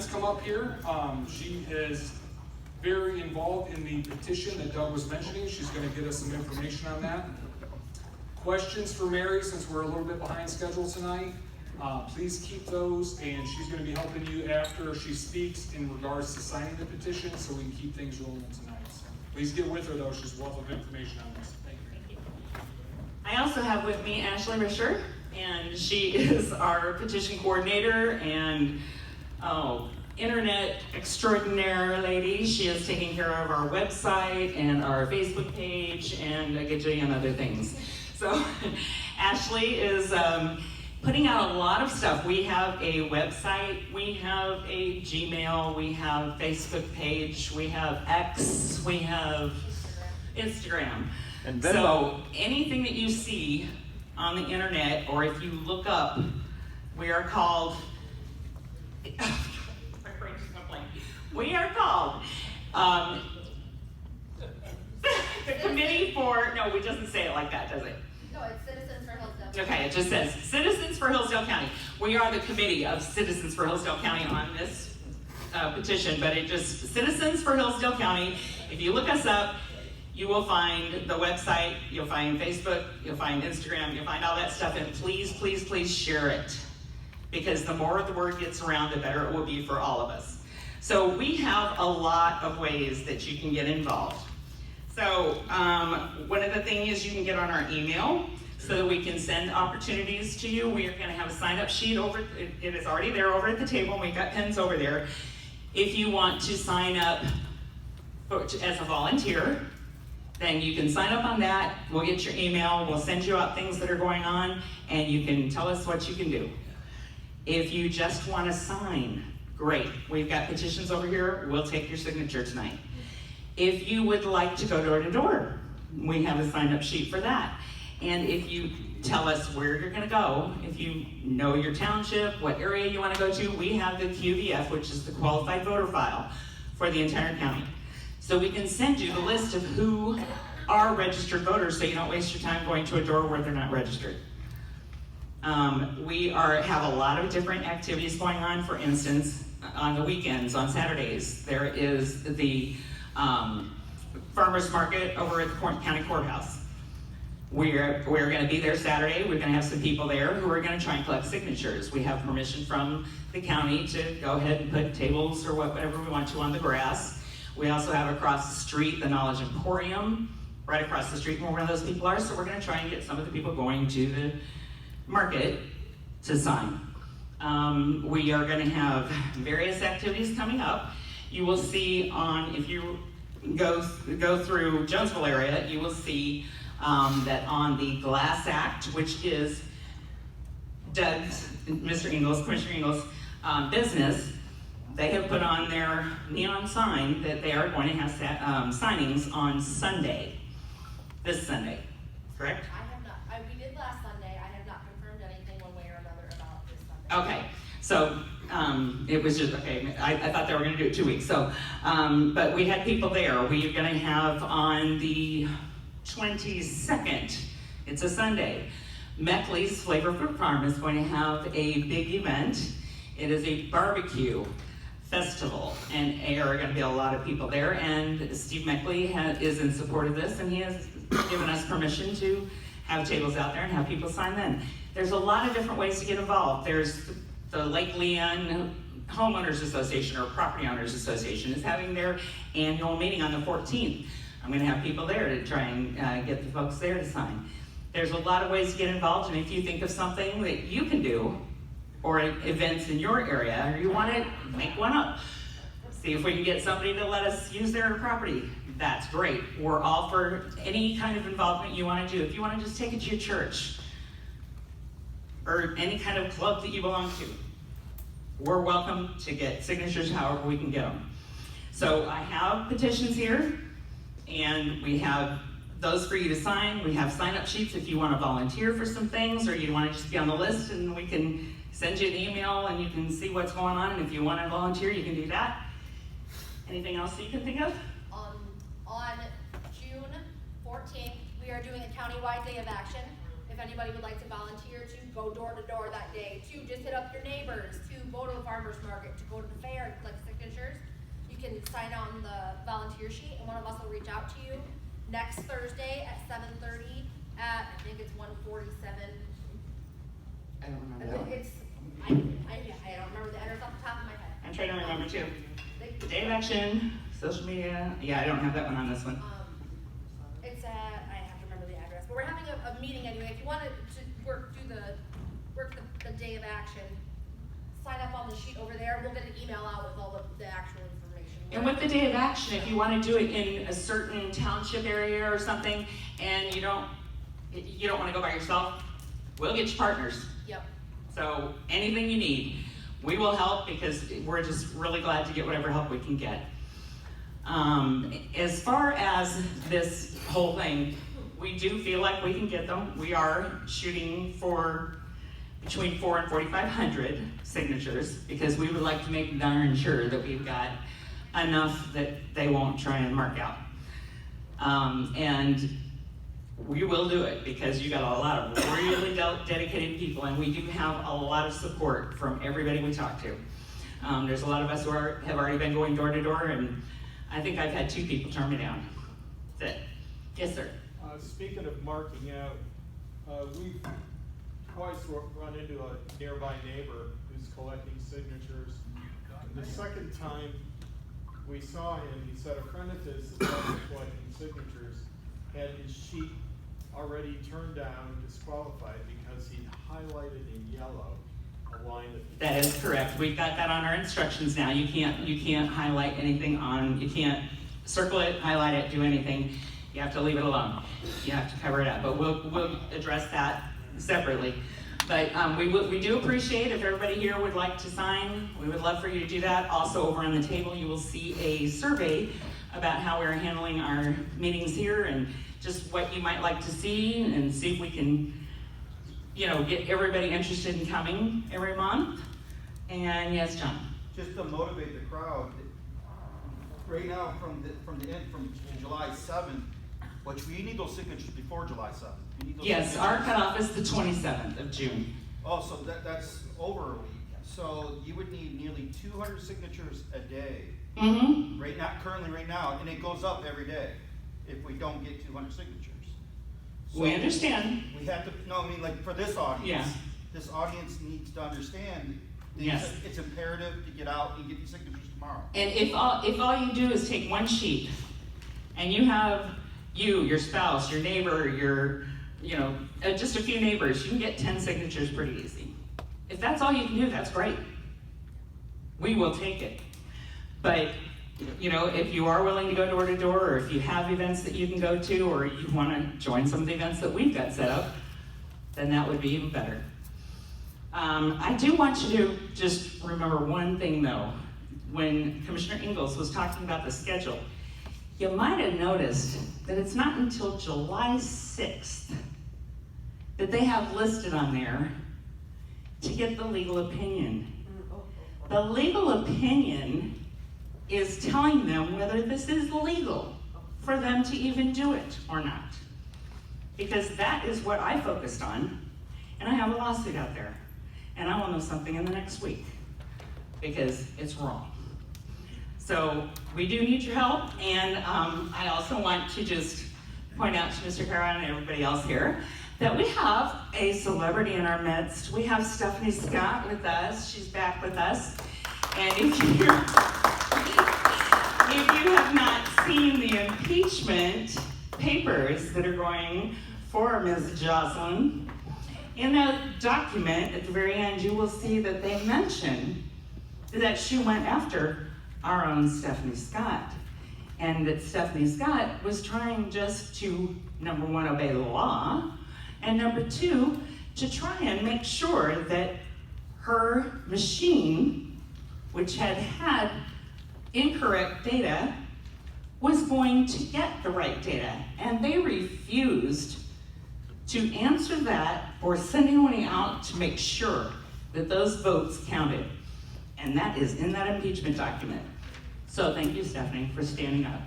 Meints come up here. She is very involved in the petition that Doug was mentioning. She's going to get us some information on that. Questions for Mary, since we're a little bit behind schedule tonight, please keep those, and she's going to be helping you after she speaks in regards to signing the petition so we can keep things rolling tonight. So please get with her, though. She's a wealth of information on this. Thank you. I also have with me Ashley Risher, and she is our petition coordinator and internet extraordinaire lady. She is taking care of our website and our Facebook page and a gajillion other things. So Ashley is putting out a lot of stuff. We have a website, we have a Gmail, we have Facebook page, we have X, we have Instagram. And Venmo. So anything that you see on the internet, or if you look up, we are called, we are called the committee for, no, it doesn't say it like that, does it? No, it's Citizens for Hillsdale. Okay, it just says Citizens for Hillsdale County. We are the committee of Citizens for Hillsdale County on this petition, but it just, Citizens for Hillsdale County. If you look us up, you will find the website, you'll find Facebook, you'll find Instagram, you'll find all that stuff, and please, please, please share it. Because the more the word gets around, the better it will be for all of us. So we have a lot of ways that you can get involved. So one of the things is you can get on our email so that we can send opportunities to you. We are going to have a sign-up sheet over, it is already there over at the table, and we've got pens over there. If you want to sign up as a volunteer, then you can sign up on that. We'll get your email, we'll send you out things that are going on, and you can tell us what you can do. If you just want to sign, great. We've got petitions over here, we'll take your signature tonight. If you would like to go door to door, we have a sign-up sheet for that. And if you tell us where you're going to go, if you know your township, what area you want to go to, we have the QVF, which is the Qualified Voter File for the entire county. So we can send you the list of who are registered voters so you don't waste your time going to a door where they're not registered. We have a lot of different activities going on. For instance, on the weekends, on Saturdays, there is the farmers market over at the county courthouse. We're going to be there Saturday. We're going to have some people there who are going to try and collect signatures. We have permission from the county to go ahead and put tables or whatever we want to on the grass. We also have across the street the Knowledge Emporium, right across the street from where one of those people are. So we're going to try and get some of the people going to the market to sign. We are going to have various activities coming up. You will see if you go through Jonesville area, you will see that on the Glass Act, which is Doug's, Mr. Ingles, Commissioner Ingles' business, they have put on their neon sign that they are going to have signings on Sunday, this Sunday, correct? I have not. We did last Sunday. I have not confirmed anything one way or another about this Sunday. Okay, so it was just, okay, I thought they were going to do it 2 weeks. So, but we had people there. We are going to have on the 22nd, it's a Sunday, Meckley's Flavor Fruit Farm is going to have a big event. It is a barbecue festival, and there are going to be a lot of people there, and Steve Meckley is in support of this, and he has given us permission to have tables out there and have people sign then. There's a lot of different ways to get involved. There's the Lake Leon Homeowners Association or Property Owners Association is having their annual meeting on the 14th. I'm going to have people there to try and get the folks there to sign. There's a lot of ways to get involved, and if you think of something that you can do, or events in your area, or you want to make one up, see if we can get somebody to let us use their property. That's great. We're all for any kind of involvement you want to do. If you want to just take it to your church, or any kind of club that you belong to, we're welcome to get signatures however we can get them. So I have petitions here, and we have those for you to sign. We have sign-up sheets if you want to volunteer for some things, or you want to just be on the list, and we can send you an email and you can see what's going on, and if you want to volunteer, you can do that. Anything else that you can think of? On June 14th, we are doing a countywide day of action. if anybody would like to volunteer to go door to door that day, to just hit up your neighbors, to go to the farmer's market, to go to the fair, collect signatures, you can sign on the volunteer sheet and one of us will reach out to you next Thursday at 7:30 at, I think it's 147. I don't remember that one. I don't remember the address off the top of my head. I'm trying to remember too. The day of action, social media. Yeah, I don't have that one on this one. It's at, I have to remember the address, but we're having a meeting anyway. If you wanted to work the day of action, sign up on the sheet over there. We'll get an email out with all the actual information. And with the day of action, if you want to do it in a certain township area or something, and you don't want to go by yourself, we'll get you partners. Yep. So anything you need, we will help because we're just really glad to get whatever help we can get. As far as this whole thing, we do feel like we can get them. We are shooting for between 400 and 4,500 signatures because we would like to make darn sure that we've got enough that they won't try and mark out. And we will do it because you got a lot of really dedicated people, and we do have a lot of support from everybody we talk to. There's a lot of us who have already been going door to door, and I think I've had 2 people turn me down. That's it. Yes, sir. Speaking of marking out, we've twice run into a nearby neighbor who's collecting signatures. And the second time we saw him, he said a friend of his is also collecting signatures, had his sheet already turned down and disqualified because he highlighted in yellow a line That is correct. We've got that on our instructions now. You can't highlight anything you can't circle it, highlight it, do anything. You have to leave it alone. You have to cover it up. But we'll address that separately. But we do appreciate if everybody here would like to sign. We would love for you to do that. Also over on the table you will see a survey about how we're handling our meetings here and just what you might like to see and see if we can get everybody interested in coming every month. And yes, John. Just to motivate the crowd, right now from July 7th, which we need those signatures before July 7th. You need those Yes, signatures. our cutoff is the 27th of June. Oh, so that's over a week. So you would need nearly 200 signatures a day. Mm-hmm. Currently right now, and it goes up every day if we don't get 200 signatures. So We understand. we have to, no, I mean, like for this audience, Yeah. this audience needs to understand that Yes. it's imperative to get out and get these signatures tomorrow. And if all you do is take one sheet, and you have your spouse, your neighbor, just a few neighbors, you can get 10 signatures pretty easy. If that's all you can do, that's great. We will take it. But, if you are willing to go door to door, or if you have events that you can go to, or you want to join some of the events that we've got set up, then that would be even better. I do want you to just remember one thing though. When Commissioner Ingalls was talking about the schedule, you might have noticed that it's not until July 6th that they have listed on there to get the legal opinion. The legal opinion is telling them whether this is legal for them to even do it or not. Because that is what I focused on, and I have a lawsuit out there. And I will know something in the next week, because it's wrong. So we do need your help, and I also want to just point out to Mr. Carroll and everybody else here that we have a celebrity in our midst. We have Stephanie Scott with us. She's back with us. And if you have not seen the impeachment papers that are going for Ms. Jocelyn, in the document at the very end, you will see that they mention that she went after our own Stephanie Scott, and that Stephanie Scott was trying just to, number one, obey the law, and number two, to try and make sure that her machine, which had incorrect data, was going to get the right data. And they refused to answer that or send anyone out to make sure that those votes counted. And that is in that impeachment document. So thank you, Stephanie, for standing up.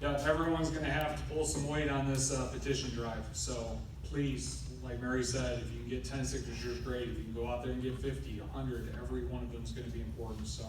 Yeah, everyone's gonna have to pull some weight on this, petition drive, so please, like Mary said, if you can get 10 signatures, great, if you can go out there and get 50, 100, every one of them's gonna be important, so.